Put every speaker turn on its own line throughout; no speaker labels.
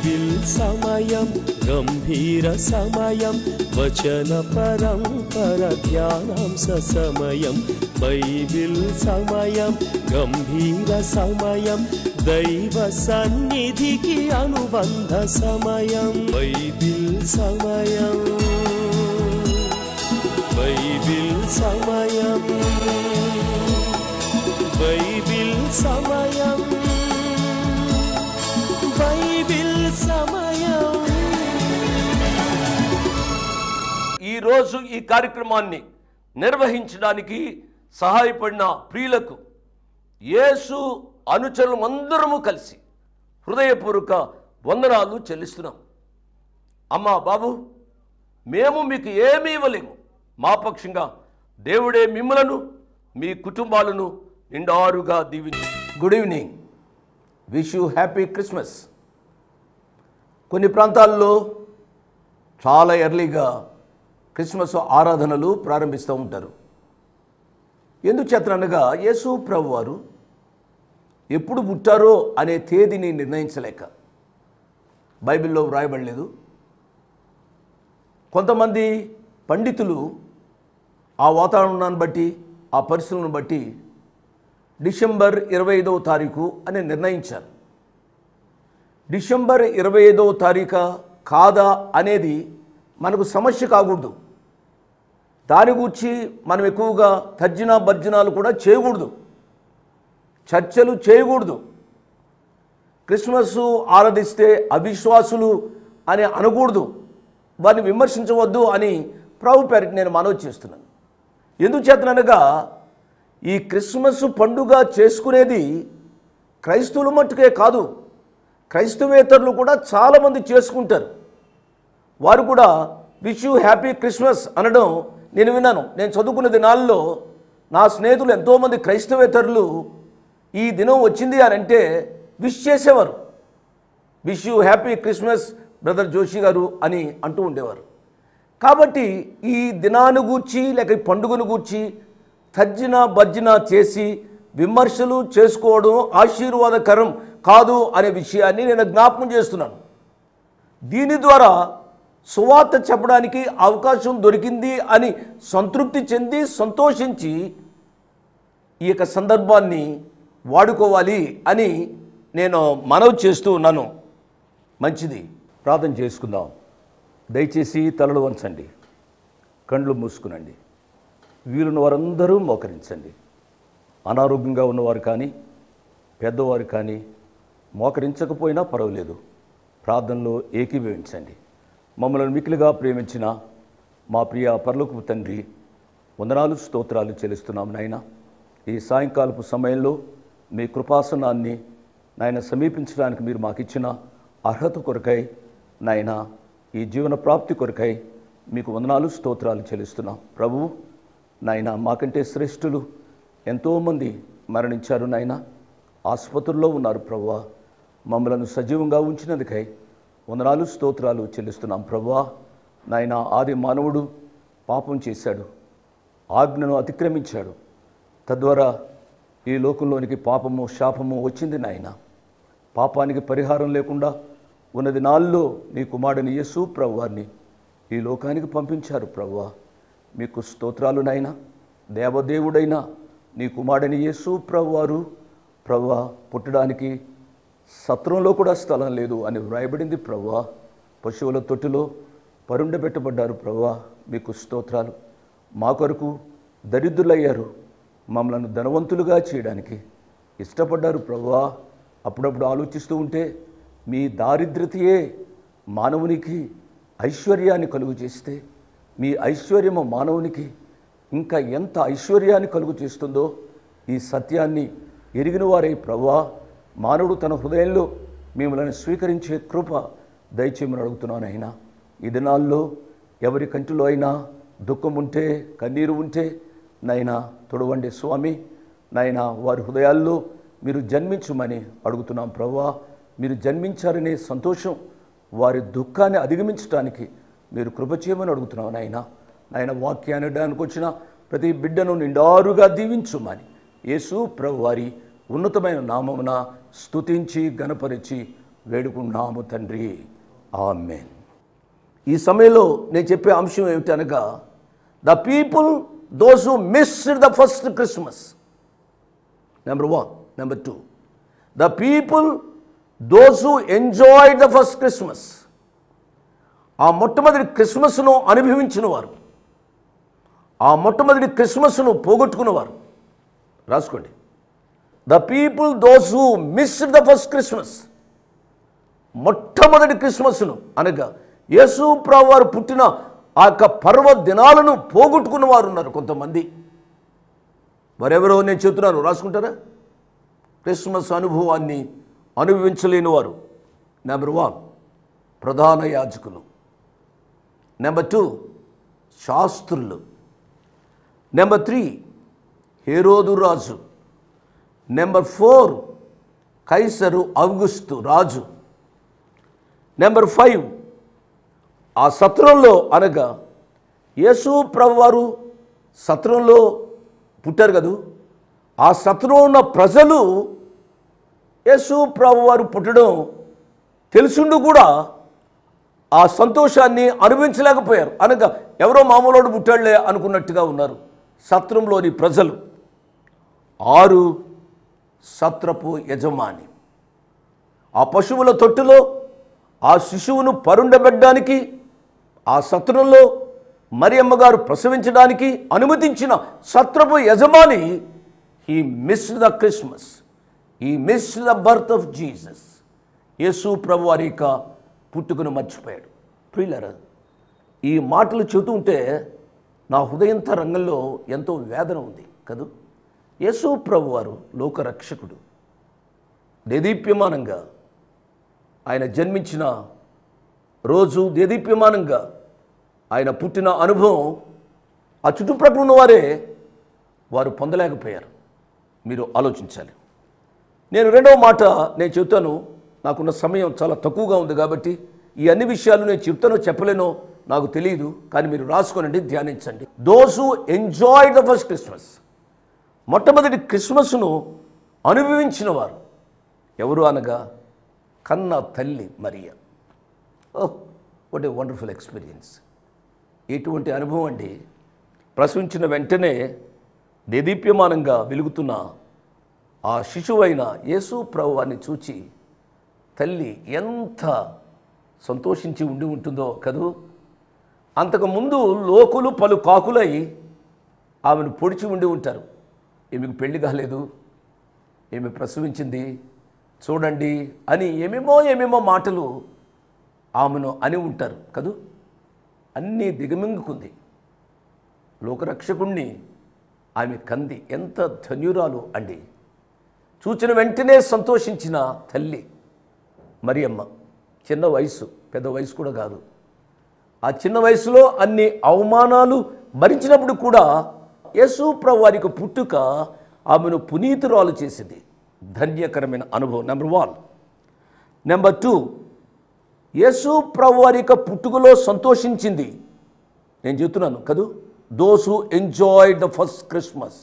Bible సమయం గంభీర సమయం వచన పరంపర ధ్యానాంశ సమయం బైబిల్ సమయం గంభీర సమయం దైవ సన్నిధికి అనుబంధ సమయం బైబిల్ సమయం బైబిల్ సమయం బైబిల్ సమయం బైబిల్ సమయం.
ఈరోజు ఈ కార్యక్రమాన్ని నిర్వహించడానికి సహాయపడిన ప్రియులకు యేసు అనుచరులందరము కలిసి హృదయపూర్వక వందనాలు చెల్లిస్తున్నాం. అమ్మా బాబు, మేము మీకు ఏమీ ఇవ్వలేము. మా పక్షంగా దేవుడే మిమ్మలను మీ కుటుంబాలను నిండారుగా దీవించు. Good evening. Wish you happy Christmas. కొన్ని ప్రాంతాల్లో చాలా ఎర్లీగా క్రిస్మస్ ఆరాధనలు ప్రారంభిస్తూ ఉంటారు. ఎందుచేతనగా యేసు ప్రభువారు ఎప్పుడు పుట్టారో అనే తేదీని నిర్ణయించలేక బైబిల్లో వ్రాయబడలేదు. కొంతమంది పండితులు ఆ వాతావరణాన్ని బట్టి ఆ పరిస్థితులను బట్టి డిసెంబర్ 25వ తారీఖు అని నిర్ణయించారు. డిసెంబర్ 25వ తారీఖు కాదా అనేది మనకు సమస్య కాకూడదు. దాని గురించి మనం ఎక్కువగా తర్జనా భర్జనాలు కూడా చేయకూడదు, చర్చలు చేయకూడదు. క్రిస్మస్ ఆరాధిస్తే అవిశ్వాసులు అని అనకూడదు, వారిని విమర్శించవద్దు అని ప్రభు పేరిట నేను మనవి చేస్తున్నాను. ఎందుచేతనగా ఈ క్రిస్మస్ పండుగ చేసుకునేది క్రైస్తవుల మట్టుకే కాదు, క్రైస్తవేతరులు కూడా చాలామంది చేసుకుంటారు. వారు కూడా విష్ యూ హ్యాపీ క్రిస్మస్ అనడం నేను విన్నాను. నేను చదువుకున్న దినాల్లో నా స్నేహితులు ఎంతోమంది క్రైస్తవేతరులు ఈ దినం వచ్చింది అని అంటే విష్ చేసేవారు. Wish you happy Christmas brother Joshi గారు అని అంటూ ఉండేవారు. కాబట్టి ఈ దినాన్ని గూర్చి లేక పండుగను గూర్చి తర్జన భర్జన చేసి విమర్శలు చేసుకోవడం ఆశీర్వాదకరం కాదు అనే విషయాన్ని నేను జ్ఞాపకం చేస్తున్నాను. దీని ద్వారా సువార్త చెప్పడానికి అవకాశం దొరికింది అని సంతృప్తి చెంది సంతోషించి ఈ యొక్క సందర్భాన్ని వాడుకోవాలి అని నేను మనవి చేస్తూ ఉన్నాను. మంచిది, ప్రార్థన చేసుకుందాం. దయచేసి తలలు వంచండి, కళ్ళు మూసుకునండి. వీలున్న వారందరూ మోకరించండి. అనారోగ్యంగా ఉన్నవారు కానీ పెద్దవారు కానీ మోకరించకపోయినా పర్వాలేదు, ప్రార్థనలో ఏకీభవించండి. మమ్మల్ని మిక్కిలిగా ప్రేమించిన మా ప్రియ పరలోకపు తండ్రి, వందనాలు స్తోత్రాలు చెల్లిస్తున్నాం నాయన. ఈ సాయంకాలపు సమయంలో మీ కృపాసనాన్ని నాయన సమీపించడానికి మీరు మాకు ఇచ్చిన అర్హత కొరకై నాయన, ఈ జీవన ప్రాప్తి కొరకై మీకు వందనాలు స్తోత్రాలు చెల్లిస్తున్నాం. ప్రభువు నాయన, మాకంటే శ్రేష్ఠులు ఎంతోమంది మరణించారు నాయన, ఆసుపత్రుల్లో ఉన్నారు ప్రభువా. మమ్మలను సజీవంగా ఉంచినందుకై వందనాలు స్తోత్రాలు చెల్లిస్తున్నాం ప్రభువా. నాయన, ఆది మానవుడు పాపం చేశాడు, ఆజ్ఞను అతిక్రమించాడు. తద్వారా ఈ లోకంలోనికి పాపము శాపము వచ్చింది నాయన. పాపానికి పరిహారం లేకుండా ఉన్న దినాల్లో నీ కుమారుని యేసు ప్రభువారిని ఈ లోకానికి పంపించారు ప్రభువా. మీకు స్తోత్రాలు నాయన. దేవదేవుడైన నీ కుమారుని యేసు ప్రభువారు ప్రభువా పుట్టడానికి సత్రంలో కూడా స్థలం లేదు అని వ్రాయబడింది ప్రభువా. పశువుల తొట్టిలో పరుండబెట్టబడ్డారు ప్రభువా. మీకు స్తోత్రాలు. మా కొరకు దరిద్రులయ్యారు, మమ్మల్ని ధనవంతులుగా చేయడానికి ఇష్టపడ్డారు ప్రభువా. అప్పుడప్పుడు ఆలోచిస్తూ ఉంటే మీ దారిద్రతయే మానవునికి ఐశ్వర్యాన్ని కలుగు చేస్తే మీ ఐశ్వర్యము మానవునికి ఇంకా ఎంత ఐశ్వర్యాన్ని కలుగు చేస్తుందో ఈ సత్యాన్ని ఎరిగిన వారే ప్రభువా. మానవుడు తన హృదయంలో మిమ్మల్ని స్వీకరించే కృప దయచేయమని అడుగుతున్నాను అయినా. ఈ దినాల్లో ఎవరి కంటిలో అయినా దుఃఖం ఉంటే, కన్నీరు ఉంటే నైనా తొడవండి స్వామి. నైనా వారి హృదయాల్లో మీరు జన్మించమని అడుగుతున్నాం ప్రభువా. మీరు జన్మించారనే సంతోషం వారి దుఃఖాన్ని అధిగమించడానికి మీరు కృప చేయమని అడుగుతున్నాం నాయన. నాయన, వాక్యాన్ని అనడానికి వచ్చిన ప్రతి బిడ్డను నిండారుగా దీవించుమని యేసు ప్రభువారి ఉన్నతమైన నామమున స్తుతించి గణపరిచి వేడుకున్నాము తండ్రి, ఆమేన్. ఈ సమయంలో నేను చెప్పే అంశం ఏమిటనగా, the people those who missed the first Christmas, number 1. Number 2, the people those who enjoyed the first Christmas. ఆ మొట్టమొదటి క్రిస్మస్ను అనుభవించిన వారు, ఆ మొట్టమొదటి క్రిస్మస్ను పోగొట్టుకున్నవారు. రాసుకోండి. The people those who missed the first Christmas, మొట్టమొదటి క్రిస్మస్ను అనగా యేసు ప్రభువు వారు పుట్టిన ఆ యొక్క పర్వ దినాలను పోగొట్టుకున్న వారు ఉన్నారు కొంతమంది. వారెవరో నేను చెప్తున్నాను, రాసుకుంటారా? క్రిస్మస్ అనుభవాన్ని అనుభవించలేని వారు. నెంబర్ 1 ప్రధాన యాజకులు. నెంబర్ 2 శాస్త్రులు. నెంబర్ 3 హేరోదు రాజు. నెంబర్ 4 కైసరు ఔగుస్తు రాజు. నెంబర్ 5 ఆ సత్రంలో అనగా యేసు ప్రభువారు సత్రంలో పుట్టారు కదూ, ఆ సత్రంలో ఉన్న ప్రజలు యేసు ప్రభువారు పుట్టడం తెలుసుండు కూడా ఆ సంతోషాన్ని అనుభవించలేకపోయారు. అనగా ఎవరో మామూలోడు పుట్టాడులే అనుకున్నట్టుగా ఉన్నారు సత్రంలోని ప్రజలు. 6 సత్రపు యజమాని ఆ పశువుల తొట్టులో ఆ శిశువును పరుండబెట్టడానికి, ఆ సత్రంలో మరియమ్మ గారు ప్రసవించడానికి అనుమతించిన సత్రపు యజమాని, he missed the Christmas, he missed the birth of Jesus. Yesu ప్రభు వారి యొక్క పుట్టుకను మర్చిపోయాడు. ప్రియులారా, ఈ మాటలు చెబుతుంటే నా హృదయంత రంగంలో ఎంతో వేదన ఉంది కదూ. యేసు ప్రభు వారు లోకరక్షకుడు. దేదీప్యమానంగా ఆయన జన్మించిన రోజు, దేదీప్యమానంగా ఆయన పుట్టిన అనుభవం ఆ చుట్టుప్రక్కల ఉన్నవారే వారు పొందలేకపోయారు. మీరు ఆలోచించాలి. నేను రెండవ మాట నేను చెప్తాను. నాకున్న సమయం చాలా తక్కువగా ఉంది కాబట్టి ఈ అన్ని విషయాలు నేను చెప్తానో చెప్పలేనో నాకు తెలియదు, కానీ మీరు రాసుకోనండి, ధ్యానించండి. Those who enjoyed the first Christmas, మొట్టమొదటి క్రిస్మస్ను అనుభవించిన వారు ఎవరు అనగా కన్న తల్లి Mariya. Oh, what a wonderful experience. ఎటువంటి అనుభవం అండి. ప్రసవించిన వెంటనే దేదీప్యమానంగా వెలుగుతున్న ఆ శిశువైన యేసు ప్రభువాన్ని చూచి తల్లి ఎంత సంతోషించి ఉండి ఉంటుందో కదూ. అంతకుముందు లోకులు పలు కాకులై ఆమెను పొడిచి ఉండి ఉంటారు. ఈమెకు పెళ్లి కాలేదు, ఈమె ప్రసవించింది చూడండి అని ఏమేమో మాటలు ఆమెను అని ఉంటారు కదూ. అన్నీ దిగమింగుకుంది. లోకరక్షకుణ్ణి ఆమె కంది. ఎంత ధన్యురాలు అండి. చూచిన వెంటనే సంతోషించిన తల్లి మరియమ్మ. చిన్న వయసు, పెద్ద వయసు కూడా కాదు. ఆ చిన్న వయసులో అన్ని అవమానాలు భరించినప్పుడు కూడా యేసు ప్రభు వారికి పుట్టుక ఆమెను పునీతురాలు చేసింది. ధన్యకరమైన అనుభవం. నెంబర్ 1. నెంబర్ 2, యేసు ప్రభు వారి యొక్క పుట్టుకలో సంతోషించింది. నేను చెప్తున్నాను కదూ, those who enjoyed the first Christmas,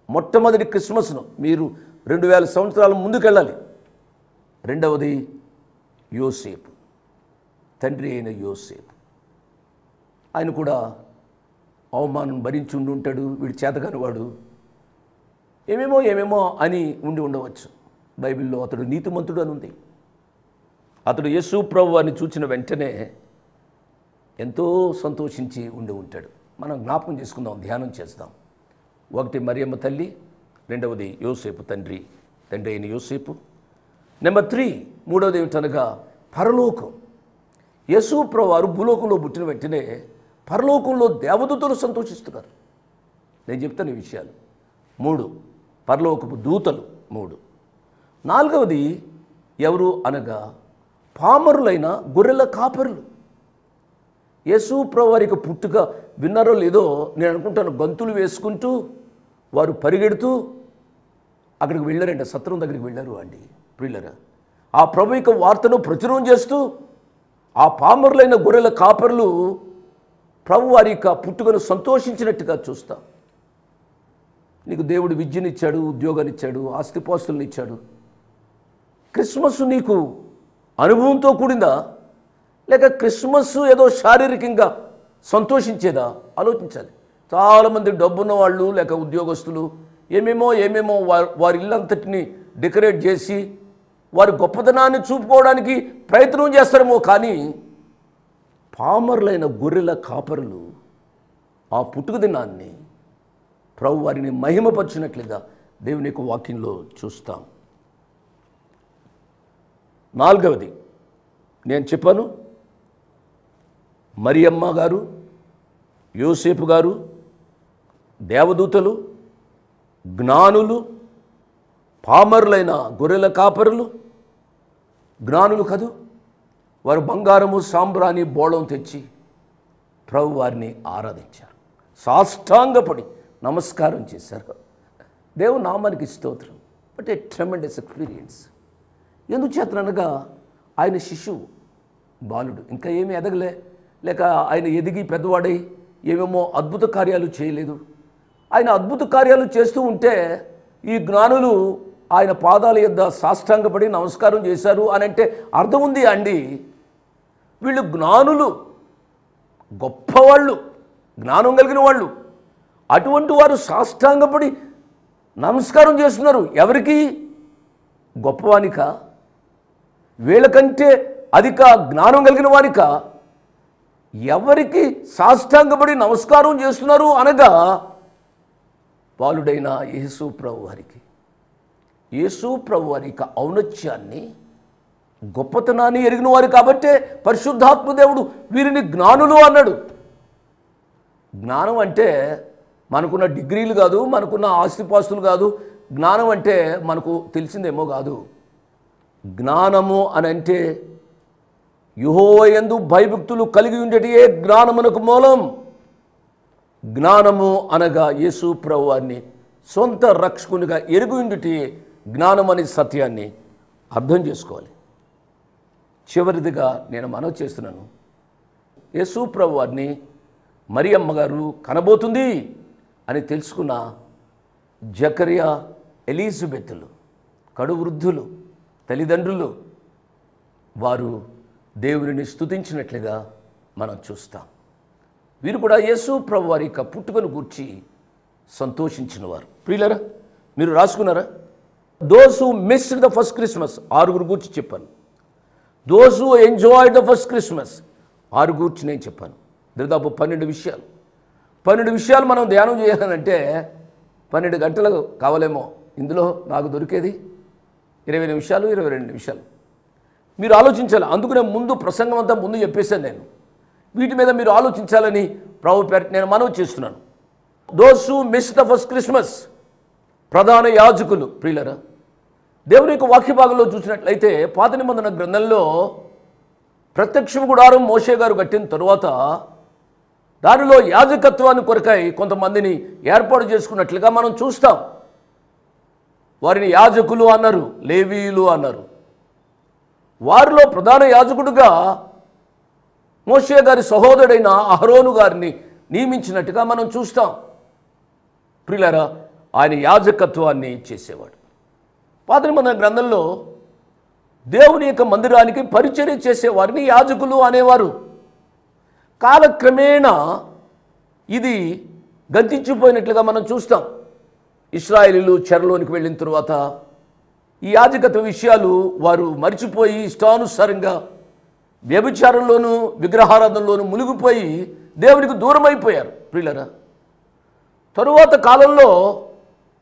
మొట్టమొదటి క్రిస్మస్ను. మీరు 2000 సంవత్సరాల ముందుకెళ్ళాలి. రెండవది యోసేపు, తండ్రి అయిన యోసేపు. ఆయన కూడా అవమానం భరించి ఉండి ఉంటాడు. వీడి చేతగాని వాడు ఏమేమో అని ఉండి ఉండవచ్చు. బైబిల్లో అతడు నీతిమంతుడు అని ఉంది. అతడు యేసు ప్రభు వారిని చూచిన వెంటనే ఎంతో సంతోషించి ఉండి ఉంటాడు. మనం జ్ఞాపకం చేసుకుందాం, ధ్యానం చేస్తాం. 1 మరియమ్మ తల్లి, రెండవది యోసేపు తండ్రి అయిన యోసేపు. నెంబర్ 3, మూడవది ఏమిటనగా పరలోకం. యేసు ప్రభు వారు భూలోకంలో పుట్టిన వెంటనే పరలోకంలో దేవదూతలు సంతోషిస్తున్నారు. నేను చెప్తాను ఈ విషయాలు. 3 పరలోకపు దూతలు. 3 4వది ఎవరు అనగా పామరులైన గొర్రెల కాపరులు. యేసు ప్రభు వారికి పుట్టుక విన్నారో లేదో నేను అనుకుంటాను. గంతులు వేసుకుంటూ వారు పరిగెడుతూ అక్కడికి వెళ్ళారండి, సత్రం దగ్గరికి వెళ్ళారు అండి. ప్రియులరా, ఆ ప్రభు యొక్క వార్తను ప్రచురం చేస్తూ ఆ పామరులైన గొర్రెల కాపరులు ప్రభు వారి యొక్క పుట్టుకను సంతోషించినట్టుగా చూస్తాం. నీకు దేవుడు విద్యనిచ్చాడు, ఉద్యోగాన్ని ఇచ్చాడు, ఆస్తిపాస్తులను ఇచ్చాడు. క్రిస్మస్ నీకు అనుభవంతో కూడిందా, లేక క్రిస్మస్ ఏదో శారీరకంగా సంతోషించేదా ఆలోచించాలి. చాలామంది డబ్బున్న వాళ్ళు లేక ఉద్యోగస్తులు ఏమేమో వారి ఇల్లంతటిని డెకరేట్ చేసి వారి గొప్పతనాన్ని చూపుకోవడానికి ప్రయత్నం చేస్తారేమో, కానీ పామరులైన గొర్రెల కాపరులు ఆ పుట్టుక దినాన్ని ప్రభు వారిని మహిమపరిచినట్లుగా దేవుని యొక్క వాక్యంలో చూస్తాం. 4వది నేను చెప్పాను, మరియమ్మ గారు, యోసేపు గారు, దేవదూతలు, జ్ఞానులు, పామరులైన గొర్రెల కాపరులు. జ్ఞానులు కదూ, వారు బంగారము సాంబ్రాణి బోళం తెచ్చి ప్రభు వారిని ఆరాధించారు, సాష్టాంగపడి నమస్కారం చేశారు. దేవుని నామానికి స్తోత్రం. But a tremendous experience. ఎందుచేతనగా ఆయన శిశువు, బాలుడు, ఇంకా ఏమీ ఎదగలే, లేక ఆయన ఎదిగి పెద్దవాడై ఏమేమో అద్భుత కార్యాలు చేయలేదు. ఆయన అద్భుత కార్యాలు చేస్తూ ఉంటే ఈ జ్ఞానులు ఆయన పాదాల యొద్ద సాష్టాంగపడి నమస్కారం చేశారు అని అంటే అర్థం ఉంది అండి. వీళ్ళు జ్ఞానులు, గొప్పవాళ్ళు, జ్ఞానం కలిగిన వాళ్ళు. అటువంటి వారు సాష్టాంగపడి నమస్కారం చేస్తున్నారు. ఎవరికి? గొప్పవానిక? వీళ్ళకంటే అధిక జ్ఞానం కలిగిన వానిక? ఎవరికి సాష్టాంగపడి నమస్కారం చేస్తున్నారు అనగా బాలుడైన యేసు ప్రభు వారికి. యేసు ప్రభు వారి యొక్క ఔన్నత్యాన్ని, గొప్పతనాన్ని ఎరిగిన వారు కాబట్టే పరిశుద్ధాత్మ దేవుడు వీరిని జ్ఞానులు అన్నాడు. జ్ఞానం అంటే మనకున్న డిగ్రీలు కాదు, మనకున్న ఆస్తిపాస్తులు కాదు. జ్ఞానం అంటే మనకు తెలిసిందేమో కాదు. జ్ఞానము అని అంటే యెహోవా యందు భయభక్తులు కలిగి ఉండేటియే జ్ఞానమునకు మూలం. జ్ఞానము అనగా యేసు ప్రభువాన్ని సొంత రక్షకునిగా ఎరుగు ఉండుటియే జ్ఞానం అనే సత్యాన్ని అర్థం చేసుకోవాలి. చివరిదిగా నేను మనవి చేస్తున్నాను, యేసు ప్రభువాన్ని మరియమ్మ గారు కనబోతుంది అని తెలుసుకున్న జకరియా, ఎలిజబెత్లు, కడు వృద్ధులు, తల్లిదండ్రులు, వారు దేవుని స్తుతించినట్లుగా మనం చూస్తాం. వీరు కూడా యేసు ప్రభు వారి యొక్క పుట్టుకను గూర్చి సంతోషించిన వారు. ప్రియులారా, మీరు రాసుకున్నారా? Those who missed the first Christmas, 6 గూర్చి చెప్పాను. Those who enjoyed the first Christmas, 6 గూర్చి నేను చెప్పాను. దాదాపు 12 విషయాలు మనం ధ్యానం చేయాలంటే 12 గంటలు కావాలేమో. ఇందులో నాకు దొరికేది 20 నిమిషాలు, 22 నిమిషాలు. మీరు ఆలోచించాలి. అందుకనే ముందు ప్రసంగం అంతా ముందు చెప్పేశాను నేను. వీటి మీద మీరు ఆలోచించాలని ప్రభు పేరు నేను మనవి చేస్తున్నాను. Those who miss the first Christmas, ప్రధాన యాజకులు. ప్రియులరా, దేవుని యొక్క వాక్య భాగంలో చూసినట్లయితే పాత నిబంధన గ్రంథంలో ప్రత్యక్ష గుడారం మోషే గారు కట్టిన తరువాత దానిలో యాజకత్వాన్ని కొరకై కొంతమందిని ఏర్పాటు చేసుకున్నట్లుగా మనం చూస్తాం. వారిని యాజకులు అన్నారు, లేవీయులు అన్నారు. వారిలో ప్రధాన యాజకుడుగా మోషే గారి సహోదరుడైన అహరోను గారిని నియమించినట్టుగా మనం చూస్తాం. ప్రియులారా, ఆయన యాజకత్వాన్ని చేసేవాడు. పాత నిబంధన గ్రంథంలో దేవుని యొక్క మందిరానికి పరిచర్య చేసేవారిని యాజకులు అనేవారు. కాలక్రమేణా ఇది గతించిపోయినట్లుగా మనం చూస్తాం. ఇశ్రాయేలీలు చెరలోనికి వెళ్ళిన తరువాత ఈ యాజకత్వ విషయాలు వారు మరిచిపోయి ఇష్టానుసారంగా వ్యభిచారంలోనూ విగ్రహారాధనలోనూ మునిగిపోయి దేవునికి దూరం అయిపోయారు. ప్రియులరా, తరువాత కాలంలో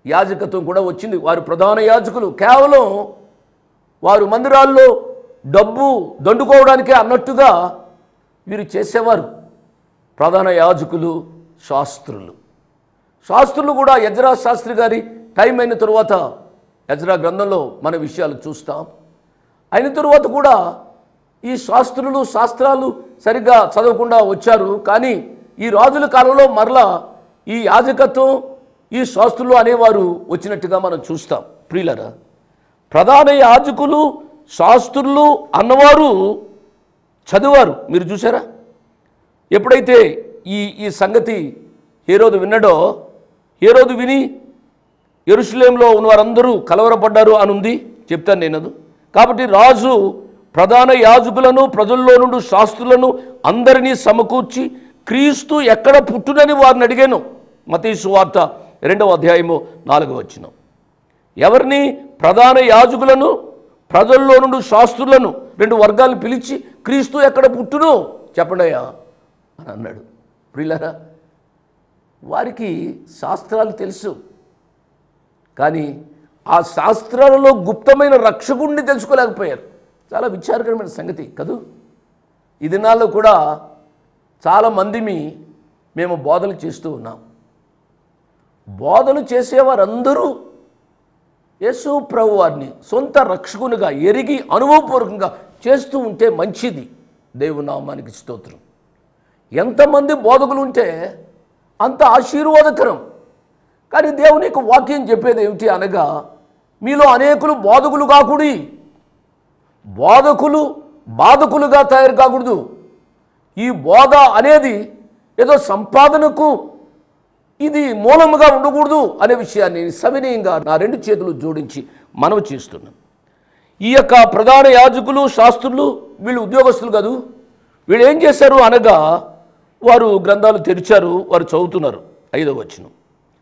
యాజకత్వం కూడా వచ్చింది. వారు ప్రధాన యాజకులు కేవలం వారు మందిరాల్లో డబ్బు దండుకోవడానికే అన్నట్టుగా వీరు చేసేవారు. ప్రధాన యాజకులు, శాస్త్రులు కూడా ఎజ్రా శాస్త్రి గారి టైం అయిన తరువాత ఎజ్రా గ్రంథంలో మన విషయాలు చూస్తాం. అయిన తరువాత కూడా ఈ శాస్త్రాలు సరిగ్గా చదవకుండా వచ్చారు. కానీ ఈ రాజుల కాలంలో మరలా ఈ యాజకత్వం, ఈ శాస్త్రులు అనేవారు వచ్చినట్టుగా మనం చూస్తాం. ప్రియులరా, ప్రధాన యాజకులు, శాస్త్రులు అన్నవారు చదివారు. మీరు చూసారా? ఎప్పుడైతే ఈ సంగతి హేరోదు విన్నాడో, హేరోదు విని యెరూషలేములో ఉన్న వారందరూ కలవరపడ్డారు అని ఉంది, చెప్తాను నేను. కాబట్టి రాజు ప్రధాన యాజకులను ప్రజల్లో నుండి శాస్త్రులను అందరినీ సమకూర్చి క్రీస్తు ఎక్కడ పుట్టునని వారిని అడిగాను. మత్తయి సువార్త 2వ అధ్యాయము 4వ వచనం. ఎవరిని? ప్రధాన యాజకులను ప్రజల్లో నుండి శాస్త్రులను 2 వర్గాలను పిలిచి క్రీస్తు ఎక్కడ పుట్టును చెప్పండియా అని అన్నాడు. ప్రియులారా, వారికి శాస్త్రాలు తెలుసు, కానీ ఆ శాస్త్రాలలో గుప్తమైన రక్షకుడిని తెలుసుకోలేకపోయారు. చాలా విచారకరమైన సంగతి కదూ. ఈ దినాల్లో కూడా చాలామంది మేము బోధలు చేస్తూ ఉన్నాం. బోధలు చేసేవారందరూ యేసు ప్రభు వారిని సొంత రక్షకునిగా ఎరిగి అనుభవపూర్వకంగా చేస్తూ ఉంటే మంచిది. దేవుని నామానికి స్తోత్రం. ఎంతమంది బోధకులు ఉంటే అంత ఆశీర్వాదకరం. కానీ దేవునికి వాక్యం చెప్పేది ఏమిటి అనగా, మీలో అనేకులు బోధకులు కాకూడి, బోధకులు బాధకులుగా తయారు కాకూడదు. ఈ బోధ అనేది ఏదో సంపాదనకు ఇది మూలముగా ఉండకూడదు అనే విషయాన్ని సవినయంగా నా 2 చేతులు జోడించి మనవి చేస్తున్నాను. ఈ యొక్క ప్రధాన యాజకులు శాస్త్రులు వీళ్ళు ఉద్యోగస్తులు కాదు. వీళ్ళు ఏం చేశారు అనగా, వారు గ్రంథాలు తెరిచారు, వారు చదువుతున్నారు. 5వ వచనం.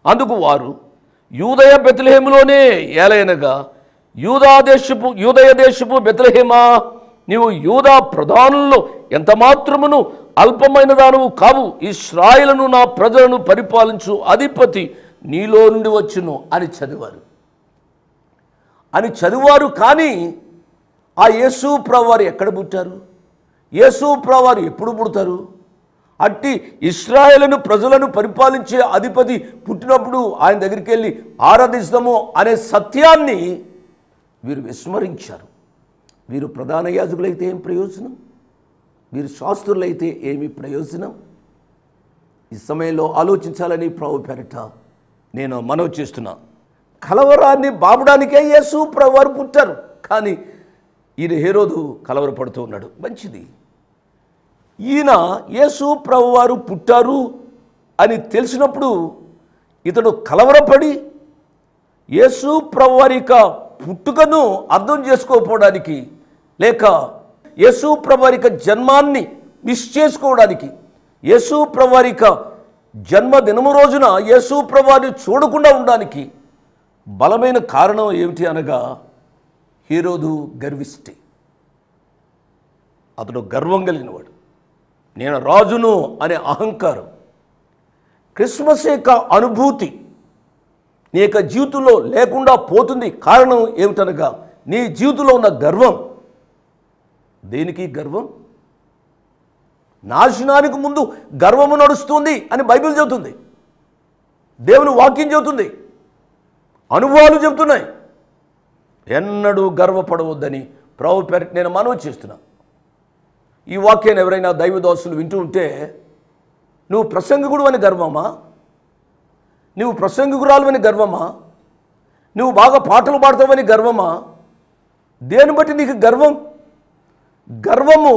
అందుకు వారు, యూదయ బెత్లెహేములోనే ఏలయనగా యూదయ దేశపు బెత్లెహేమా, నీవు యూదా ప్రధానుల్లో ఎంత మాత్రమును అల్పమైన దానవు కావు. ఇశ్రాయేలును నా ప్రజలను పరిపాలించు అధిపతి నీలో నుండి వచ్చును అని చదివారు. కానీ ఆ యేసు ప్రభువారు ఎక్కడ పుట్టారు? యేసు ప్రభువారు ఎప్పుడు పుడతారు? అట్టి ఇశ్రాయేలును ప్రజలను పరిపాలించే అధిపతి పుట్టినప్పుడు ఆయన దగ్గరికి వెళ్ళి ఆరాధిస్తాము అనే సత్యాన్ని వీరు విస్మరించారు. వీరు ప్రధాన యాజకులైతే ఏం ప్రయోజనం? వీరు శాస్త్రులైతే ఏమి ప్రయోజనం? ఈ సమయంలో ఆలోచించాలని ప్రభు పేరిట నేను మనవి చేస్తున్నా. కలవరాన్ని బాపడానికే యేసు ప్రభువారు పుట్టారు. కానీ ఈయన హేరోదు కలవరపడుతూ ఉన్నాడు. మంచిది. ఈయన యేసు ప్రభువారు పుట్టారు అని తెలిసినప్పుడు ఇతడు కలవరపడి యేసు ప్రభువారి యొక్క పుట్టుకను అర్థం చేసుకోకపోవడానికి, లేక యేసు ప్రభువారి యొక్క జన్మాన్ని మిస్ చేసుకోవడానికి, యేసు ప్రభువారి యొక్క జన్మదినము రోజున యేసు ప్రభువారిని చూడకుండా ఉండడానికి బలమైన కారణం ఏమిటి అనగా, హేరోదు గర్విష్టి. అతడు గర్వం కలిగినవాడు. నేను రాజును అనే అహంకారం. క్రిస్మస్ యొక్క అనుభూతి నీ యొక్క జీవితంలో లేకుండా పోతుంది. కారణం ఏమిటనగా, నీ జీవితంలో ఉన్న గర్వం. దేనికి గర్వం? నాశనానికి ముందు గర్వము నడుస్తుంది అని బైబిల్ చెబుతుంది, దేవుని వాక్యం చెబుతుంది, అనుభవాలు చెబుతున్నాయి. ఎన్నడూ గర్వపడవద్దని ప్రభు పేరిట నేను మనవి చేస్తున్నా. ఈ వాక్యాన్ని ఎవరైనా దైవదాసులు వింటూ ఉంటే, నువ్వు ప్రసంగికుడు అని గర్వమా? నువ్వు ప్రసంగికురాలు అని గర్వమా? నువ్వు బాగా పాటలు పాడతావని గర్వమా? దేని బట్టి నీకు గర్వం? గర్వము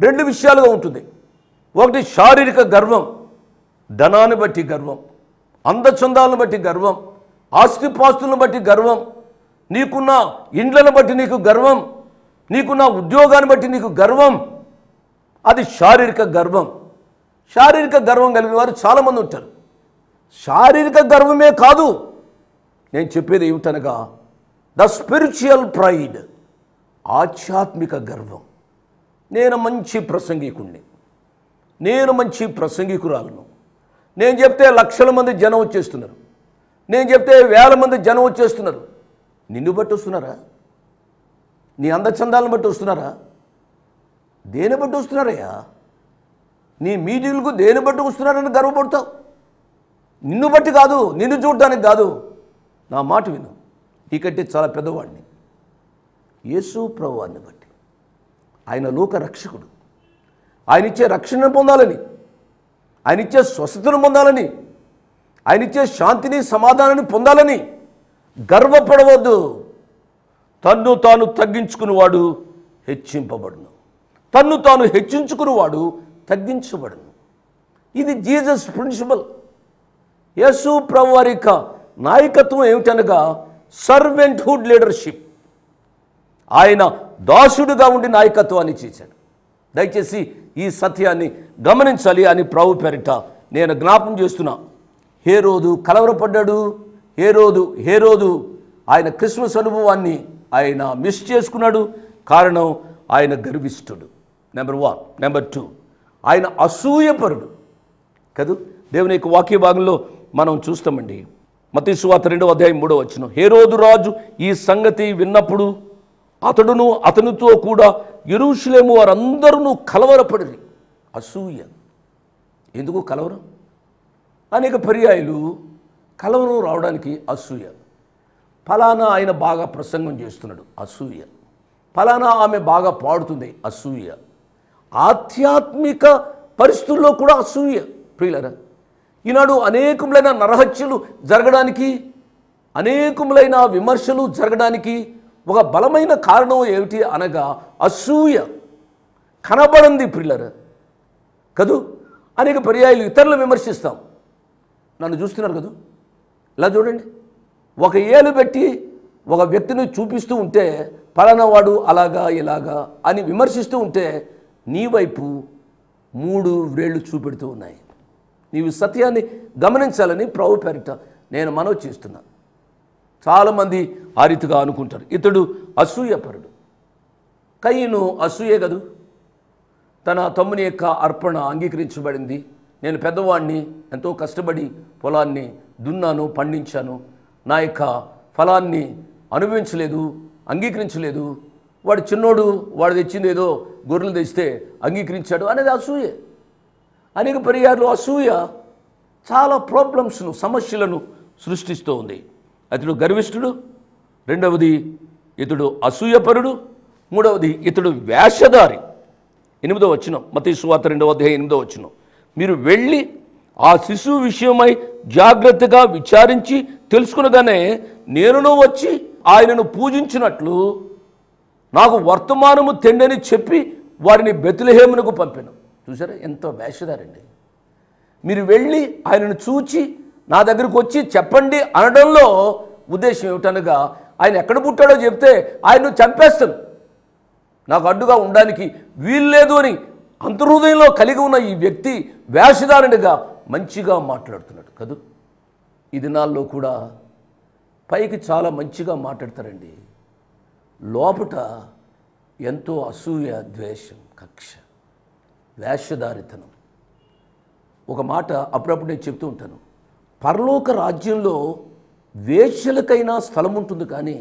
2 విషయాలుగా ఉంటుంది. ఒకటి శారీరక గర్వం, ధనాన్ని బట్టి గర్వం, అందచందాలను బట్టి గర్వం, ఆస్తిపాస్తులను బట్టి గర్వం, నీకున్న ఇండ్లను బట్టి నీకు గర్వం, నీకున్న ఉద్యోగాన్ని బట్టి నీకు గర్వం. అది శారీరక గర్వం. శారీరక గర్వం కలిగిన వారు చాలామంది ఉంటారు. శారీరక గర్వమే కాదు, నేను చెప్పేది ఏమిటనగా ద స్పిరిచువల్ ప్రైడ్, ఆధ్యాత్మిక గర్వం. నేను మంచి ప్రసంగికుడిని, నేను మంచి ప్రసంగికురాలను, నేను చెప్తే లక్షల మంది జనం వచ్చేస్తున్నారు, నేను చెప్తే వేల మంది జనం వచ్చేస్తున్నారు. నిన్ను బట్టి వస్తున్నారా? నీ అందచందాలను బట్టి వస్తున్నారా? దేని బట్టి వస్తున్నారయ్యా? నీ మీటింగ్లకు దేని బట్టి వస్తున్నారని గర్వపడతావు. నిన్ను బట్టి కాదు, నిన్ను చూడడానికి కాదు. నా మాట విను, నీకంటే చాలా పెద్దవాడిని. యేసు ప్రభువాన్ని బట్టి, ఆయన లోక రక్షకుడు. ఆయన ఇచ్చే రక్షణను పొందాలని, ఆయన ఇచ్చే స్వస్థతను పొందాలని, ఆయన ఇచ్చే శాంతిని సమాధానాన్ని పొందాలని గర్వపడవద్దు. తన్ను తాను తగ్గించుకునేవాడు హెచ్చింపబడును, తన్ను తాను హెచ్చించుకునేవాడు తగ్గించబడును. ఇది జీసస్ ప్రిన్సిపల్. యేసు ప్రభువారి యొక్క నాయకత్వం ఏమిటనగా సర్వెంట్హుడ్ లీడర్షిప్. ఆయన దాసుడుగా ఉండి నాయకత్వాన్ని చేశాడు. దయచేసి ఈ సత్యాన్ని గమనించాలి అని ప్రభు పేరిట నేను జ్ఞాపం చేస్తున్నా. హేరోదు కలవరపడ్డాడు. హేరోదు ఆయన క్రిస్మస్ అనుభవాన్ని ఆయన మిస్ చేసుకున్నాడు. కారణం ఆయన గర్విష్ఠుడు. నెంబర్ 1. నెంబర్ 2, ఆయన అసూయపరుడు కదూ. దేవుని యొక్క వాక్య భాగంలో మనం చూస్తామండి. మత్తయి సువార్త 2వ అధ్యాయం 3వ వచనం. హేరోదు రాజు ఈ సంగతి విన్నప్పుడు అతడును అతనితో కూడా యెరూషలేము వారందరూ కలవరపడిరి. అసూయ. ఎందుకు కలవరం? అనేక పర్యాయాలు కలవరం రావడానికి అసూయ. ఫలానా ఆయన బాగా ప్రసంగం చేస్తున్నాడు, అసూయ. ఫలానా ఆమె బాగా పాడుతుంది, అసూయ. ఆధ్యాత్మిక పరిస్థితుల్లో కూడా అసూయ. ప్రియులారా, ఈనాడు అనేకములైన నరహత్యలు జరగడానికి, అనేకములైన విమర్శలు జరగడానికి ఒక బలమైన కారణం ఏమిటి అనగా అసూయ. కనబడింది ప్రియులారా కదూ. అనేక పర్యాయాలు ఇతరులను విమర్శిస్తాం. నన్ను చూస్తున్నారు కదూ, ఇలా చూడండి. ఒక ఏలు పెట్టి ఒక వ్యక్తిని చూపిస్తూ ఉంటే పలానా వాడు అలాగా ఇలాగా అని విమర్శిస్తూ ఉంటే నీ వైపు 3 వ్రేళ్ళు చూపెడుతూ ఉన్నాయి. నీవు సత్యాన్ని గమనించాలని ప్రభు పేరిట నేను మనవి చేస్తున్నా. చాలామంది ఆ రీతిగా అనుకుంటారు. ఇతడు అసూయపరుడు. కయ్యను అసూయే కదూ. తన తమ్ముని యొక్క అర్పణ అంగీకరించబడింది. నేను పెద్దవాడిని, ఎంతో కష్టపడి పొలాన్ని దున్నాను, పండించాను, నా యొక్క ఫలాన్ని అనుభవించలేదు, అంగీకరించలేదు. వాడు చిన్నోడు, వాడు తెచ్చింది ఏదో గొర్రెలు తెస్తే అంగీకరించాడు అనేది అసూయే. అనేక పర్యాయాలు అసూయ చాలా ప్రాబ్లమ్స్ను, సమస్యలను సృష్టిస్తూ ఉంది. అతడు గర్విష్ఠుడు, రెండవది ఇతడు అసూయపరుడు, మూడవది ఇతడు వేషధారి. 8వ వచనం, మత్తయి సువార్త 2వ అధ్యాయం 8వ వచనం. మీరు వెళ్ళి ఆ శిశువు విషయమై జాగ్రత్తగా విచారించి తెలుసుకునగానే నేనును వచ్చి ఆయనను పూజించినట్లు నాకు వర్తమానము తెండని చెప్పి వారిని బెత్లెహేమునకు పంపాను. చూసారా ఎంత వేషధారండి. మీరు వెళ్ళి ఆయనను చూచి నా దగ్గరకు వచ్చి చెప్పండి అనడంలో ఉద్దేశం ఏమిటనగా ఆయన ఎక్కడ పుట్టాడో చెప్తే ఆయన్ను చంపేస్తాను, నాకు అడ్డుగా ఉండడానికి వీల్లేదు అని అంతర్హృదయంలో కలిగి ఉన్న ఈ వ్యక్తి వేషధారునిగా మంచిగా మాట్లాడుతున్నాడు కదూ. ఈ దినాల్లో కూడా పైకి చాలా మంచిగా మాట్లాడతారండి, లోపట ఎంతో అసూయ, ద్వేషం, కక్ష, వేషధారితనం. ఒక మాట అప్పుడప్పుడు నేను చెప్తూ ఉంటాను, పరలోక రాజ్యంలో వేశ్యలకైనా స్థలం ఉంటుంది కానీ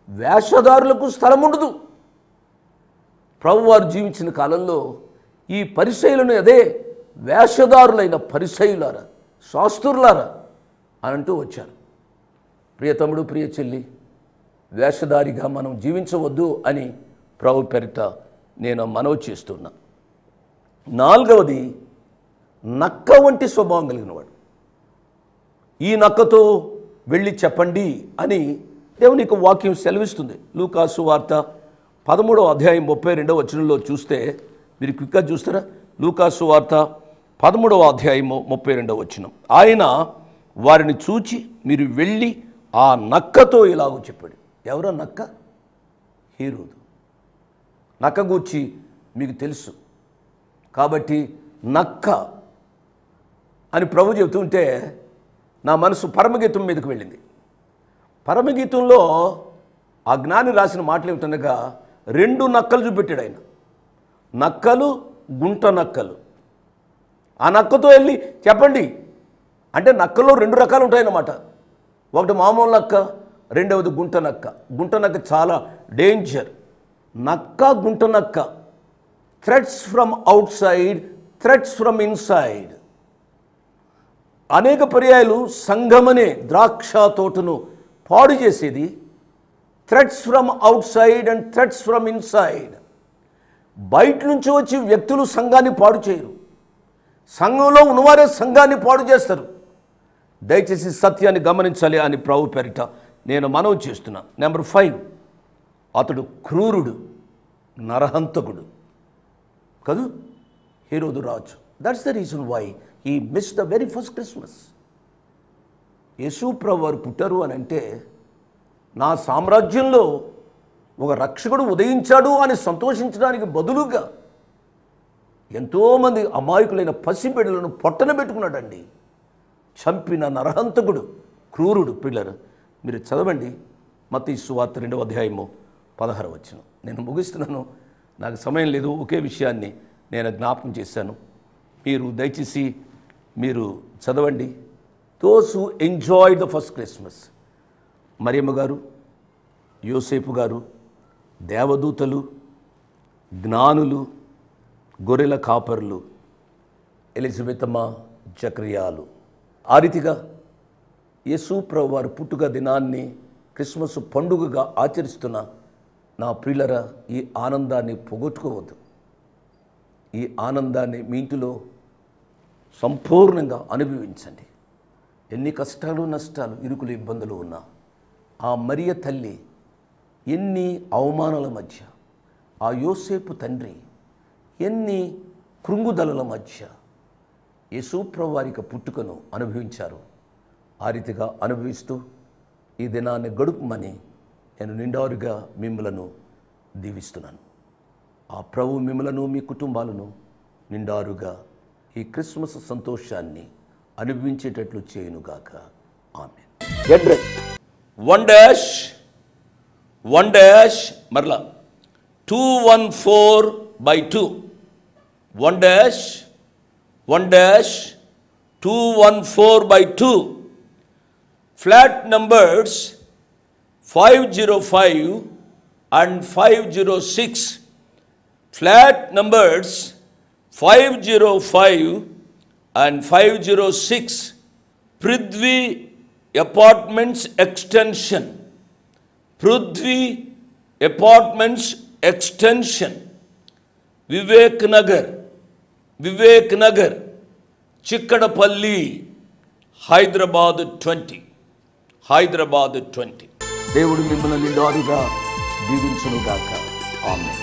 వేషధారులకు స్థలం ఉండదు. ప్రభువారు జీవించిన కాలంలో ఈ పరిసయ్యులను అదే వేషధారులైన పరిసయ్యులారా, శాస్త్రులారా అని అంటూ వచ్చారు. ప్రియ తమ్ముడు, ప్రియ చెల్లి, వేషధారిగా మనం జీవించవద్దు అని ప్రభు పేరిట నేను మనవి చేస్తున్నా. 4వది నక్క వంటి స్వభావం కలిగిన వాడు. ఈ నక్కతో వెళ్ళి చెప్పండి అని దేవుని యొక్క వాక్యం సెలవిస్తుంది. లూకాసు వార్త 13వ అధ్యాయం 32వ వచనంలో చూస్తే మీరు క్విక్గా చూస్తారా? లూకాసు వార్త 13వ అధ్యాయము 32వ వచనం. ఆయన వారిని చూచి మీరు వెళ్ళి ఆ నక్కతో ఇలాగో చెప్పాడు. ఎవరో నక్క? హేరోదు. నక్క గూర్చి మీకు తెలుసు కాబట్టి నక్క అని ప్రభు చెబుతుంటే నా మనసు పరమగీతం మీదకు వెళ్ళింది. పరమగీతంలో ఆ జ్ఞాని రాసిన మాటలు ఏమిటనగా 2 నక్కలు చూపెట్టాడు ఆయన. నక్కలు, గుంట నక్కలు. ఆ నక్కతో వెళ్ళి చెప్పండి అంటే నక్కలో 2 రకాలు ఉంటాయన్నమాట. ఒకటి మామూలు నక్క, రెండవది గుంట నక్క. గుంట నక్క చాలా డేంజర్. నక్క, గుంట నక్క, threats from out side, threats from inside. అనేక పర్యాయాలు సంఘమనే ద్రాక్ష తోటను పాడు చేసేది threats from out side and threats from inside. బయట నుంచి వచ్చి వ్యక్తులు సంఘాన్ని పాడు చేయరు, సంఘంలో ఉన్నవారే సంఘాన్ని పాడు చేస్తారు. దయచేసి సత్యాన్ని గమనించాలి అని ప్రభు పేరిట నేను మనవి చేస్తున్నా. నెంబర్ 5, అతడు క్రూరుడు, నరహంతకుడు కదూ. హేరోదు రాజు. That's the reason why he missed the very first Christmas. Yesu ప్రభు వారు పుట్టారు అని అంటే నా సామ్రాజ్యంలో ఒక రక్షకుడు ఉదయించాడు అని సంతోషించడానికి బదులుగా ఎంతోమంది అమాయకులైన పసిబిడ్డలను పొట్టన పెట్టుకున్నాడండి. చంపిన నరహంతకుడు, క్రూరుడు. పిల్లలు మీరు చదవండి మత్తయి సువార్త 2వ అధ్యాయము 16వ వచనం. నేను ముగిస్తున్నాను, నాకు సమయం లేదు. ఒకే విషయాన్ని నేను జ్ఞాపకం చేశాను, మీరు దయచేసి మీరు చదవండి. Those who enjoyed the first Christmas, Mariyamma గారు, యోసేపు గారు, దేవదూతలు, జ్ఞానులు, గొర్రెల కాపరులు, ఎలిజబెతమ్మ, జకర్యాలు. ఆ రీతిగా యేసు ప్రభువు వారి పుట్టుక దినాన్ని క్రిస్మస్ పండుగగా ఆచరిస్తున్న నా ప్రియులరా, ఈ ఆనందాన్ని పోగొట్టుకోవద్దు. ఈ ఆనందాన్ని మీ ఇంటిలో సంపూర్ణంగా అనుభవించండి. ఎన్ని కష్టాలు, నష్టాలు, ఇరుకులు, ఇబ్బందులు ఉన్నా ఆ మరియ తల్లి ఎన్ని అవమానాల మధ్య, ఆ యోసేపు తండ్రి ఎన్ని కృంగుదలల మధ్య యేసు ప్రభువు వారి పుట్టుకను అనుభవించారు. ఆ రీతిగా అనుభవిస్తూ ఈ దినాన్ని గడుపుమని నేను నిండారుగా మిమ్మలను దీవిస్తున్నాను. ఆ ప్రభు మిమ్మలను, మీ కుటుంబాలను నిండారుగా ఈ క్రిస్మస్ సంతోషాన్ని అనుభవించేటట్లు చేయునుగాక. ఆమేన్. అడ్రస్ 1-1 మరలా 214/2 1-214/2 flat numbers 505 and 506. Flat numbers 505 and 506. Prithvi Apartments Extension. Prithvi Apartments Extension. Vivek Nagar, Chikkadapalli, Hyderabad 20. దేవుడు మిమ్మల్ని నిండారుగా దీవించునుగాక. ఆమేన్.